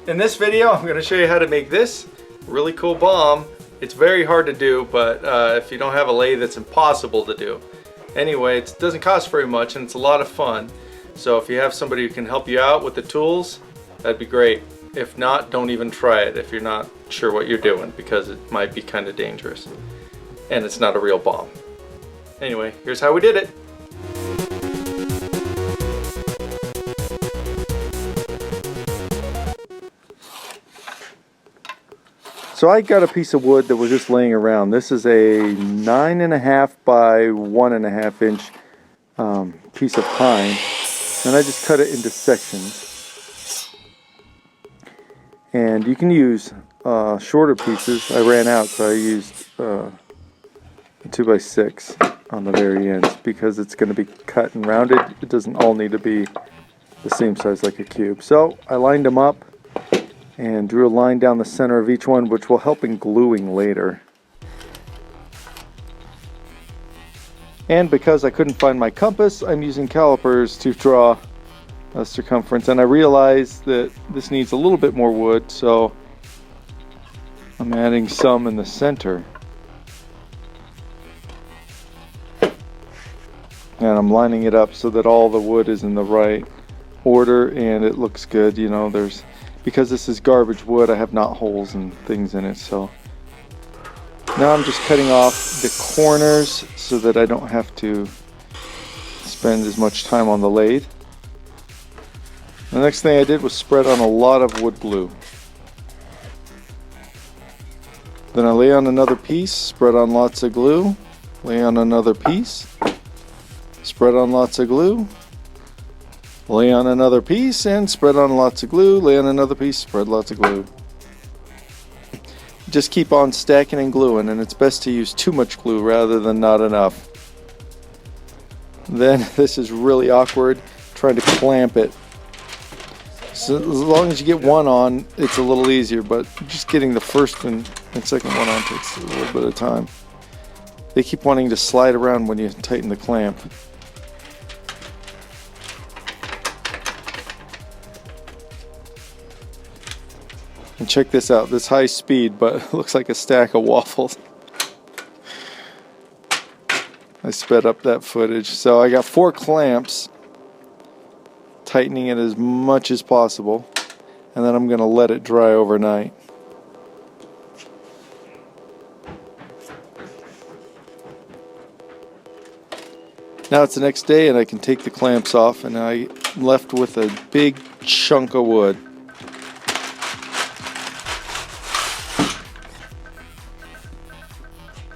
In this video, I'm going to show you how to make this really cool bomb. It's very hard to do, but if you don't have a lathe, it's impossible to do. Anyway, it doesn't cost very much and it's a lot of fun. So if you have somebody who can help you out with the tools, that'd be great. If not, don't even try it if you're not sure what you're doing, because it might be kind of dangerous. And it's not a real bomb. Anyway, here's how we did it. So I got a piece of wood that was just laying around. This is a 9.5 by 1.5 inch piece of pine, and I just cut it into sections. And you can use shorter pieces. I ran out, so I used 2x6 on the very ends because it's going to be cut and rounded. It doesn't all need to be the same size like a cube. So I lined them up and drew a line down the center of each one, which will help in gluing later. And because I couldn't find my compass, I'm using calipers to draw a circumference, and I realized that this needs a little bit more wood, so I'm adding some in the center. And I'm lining it up so that all the wood is in the right order and it looks good. You know, because this is garbage wood, I have knot holes and things in it. So now I'm just cutting off the corners so that I don't have to spend as much time on the lathe. The next thing I did was spread on a lot of wood glue. Then I lay on another piece, spread on lots of glue, lay on another piece, spread on lots of glue, lay on another piece, and spread on lots of glue, lay on another piece, spread lots of glue. Just keep on stacking and gluing, and it's best to use too much glue rather than not enough. Then this is really awkward, trying to clamp it. So as long as you get one on, it's a little easier, but just getting the first and second one on takes a little bit of time. They keep wanting to slide around when you tighten the clamp. And check this out, this high speed, but it looks like a stack of waffles. I sped up that footage. So I got 4 clamps, tightening it as much as possible, and then I'm going to let it dry overnight. Now it's the next day and I can take the clamps off, and I'm left with a big chunk of wood.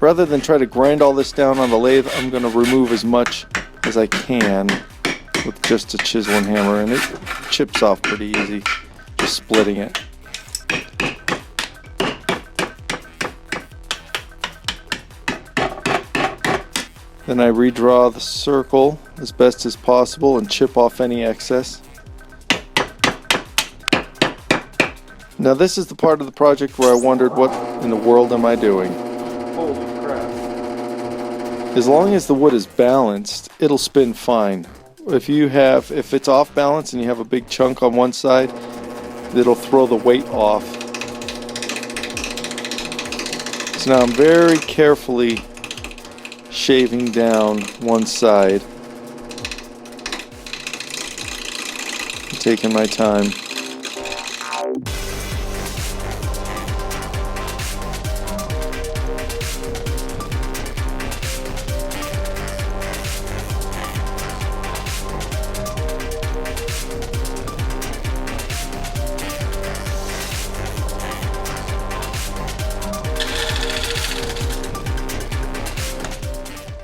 Rather than try to grind all this down on the lathe, I'm going to remove as much as I can with just a chisel and hammer, and it chips off pretty easy, just splitting it. Then I redraw the circle as best as possible and chip off any excess. Now this is the part of the project where I wondered, what in the world am I doing? Holy crap. As long as the wood is balanced, it'll spin fine. If it's off balance and you have a big chunk on one side, it'll throw the weight off. So now I'm very carefully shaving down one side, taking my time.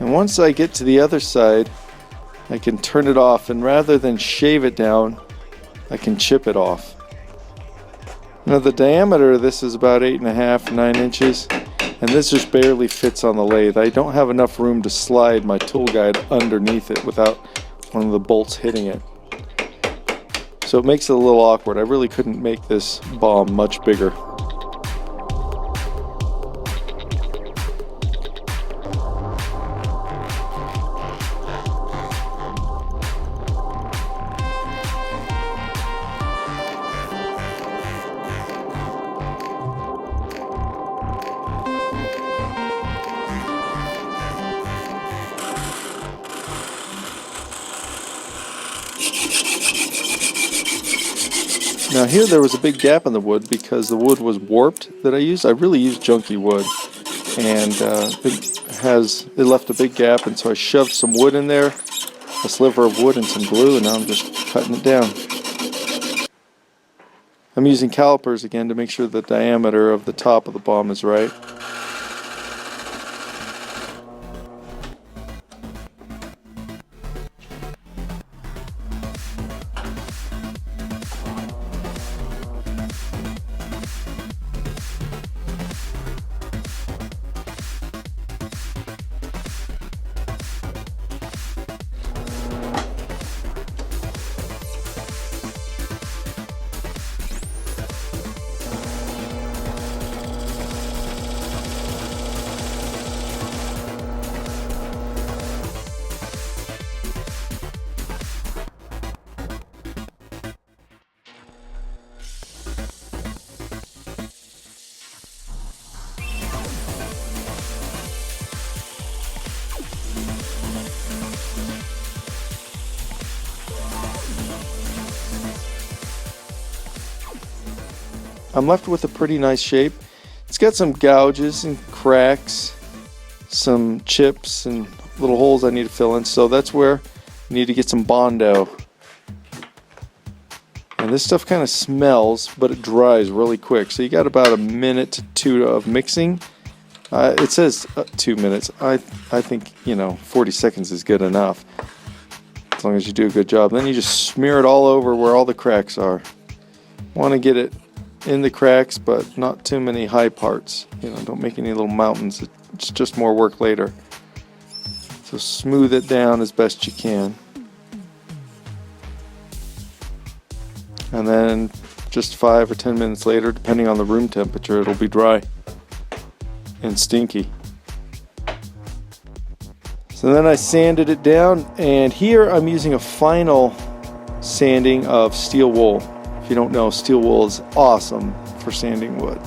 And once I get to the other side, I can turn it off, and rather than shave it down, I can chip it off. Now the diameter of this is about 8.5, 9 inches, and this just barely fits on the lathe. I don't have enough room to slide my tool guide underneath it without one of the bolts hitting it. So it makes it a little awkward. I really couldn't make this bomb much bigger. Now here there was a big gap in the wood because the wood was warped that I used. I really used junky wood, and it left a big gap, and so I shoved some wood in there, a sliver of wood and some glue, and now I'm just cutting it down. I'm using calipers again to make sure the diameter of the top of the bomb is right. I'm left with a pretty nice shape. It's got some gouges and cracks, some chips and little holes I need to fill in, so that's where you need to get some Bondo. And this stuff kind of smells, but it dries really quick, so you got about a minute to 2 of mixing. It says 2 minutes. I think, 40 seconds is good enough, as long as you do a good job. Then you just smear it all over where all the cracks are. Want to get it in the cracks, but not too many high parts. Don't make any little mountains. It's just more work later. So smooth it down as best you can. And then just 5 or 10 minutes later, depending on the room temperature, it'll be dry and stinky. So then I sanded it down, and here I'm using a final sanding of steel wool. If you don't know, steel wool is awesome for sanding wood.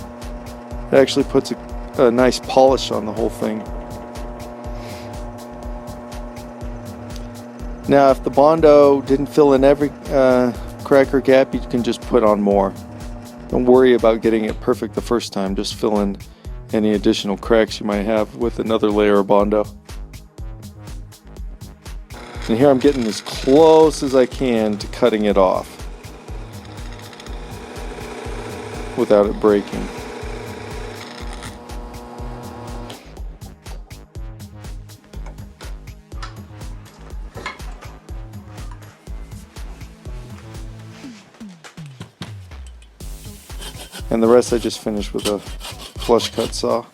It actually puts a nice polish on the whole thing. Now, if the Bondo didn't fill in every crack or gap, you can just put on more. Don't worry about getting it perfect the first time. Just fill in any additional cracks you might have with another layer of Bondo. And here I'm getting as close as I can to cutting it off without it breaking. And the rest I just finished with a flush cut saw.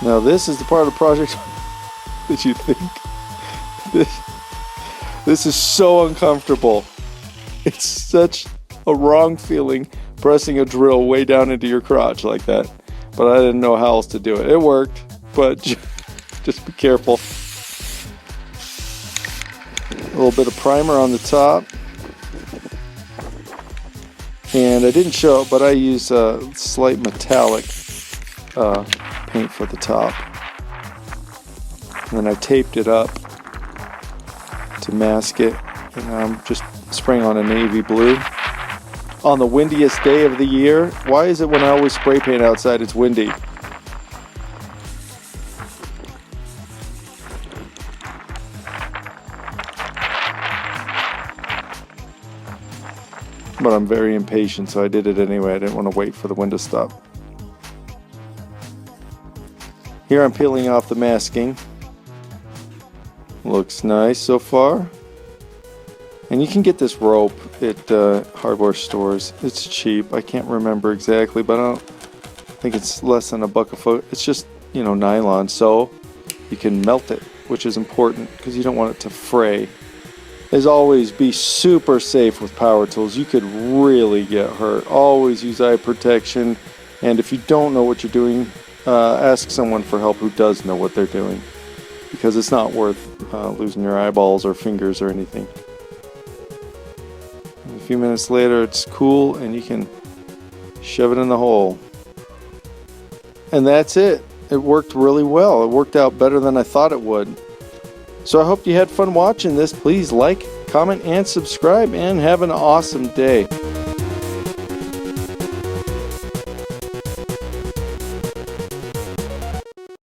Now this is the part of the project that you think, this is so uncomfortable. It's such a wrong feeling pressing a drill way down into your crotch like that. But I didn't know how else to do it. It worked, but just be careful. A little bit of primer on the top. And I didn't show it, but I use a slight metallic paint for the top. And then I taped it up to mask it. And I'm just spraying on a navy blue. On the windiest day of the year. Why is it when I always spray paint outside it's windy? But I'm very impatient, so I did it anyway. I didn't want to wait for the wind to stop. Here I'm peeling off the masking. Looks nice so far. And you can get this rope at hardware stores. It's cheap. I can't remember exactly, but I think it's less than $1 a foot. It's just, nylon, so you can melt it, which is important because you don't want it to fray. As always, be super safe with power tools. You could really get hurt. Always use eye protection, and if you don't know what you're doing, ask someone for help who does know what they're doing, because it's not worth losing your eyeballs or fingers or anything. A few minutes later, it's cool, and you can shove it in the hole. And that's it. it worked really well. It worked out better than I thought it would. So I hope you had fun watching this. Please like, comment, and subscribe, and have an awesome day.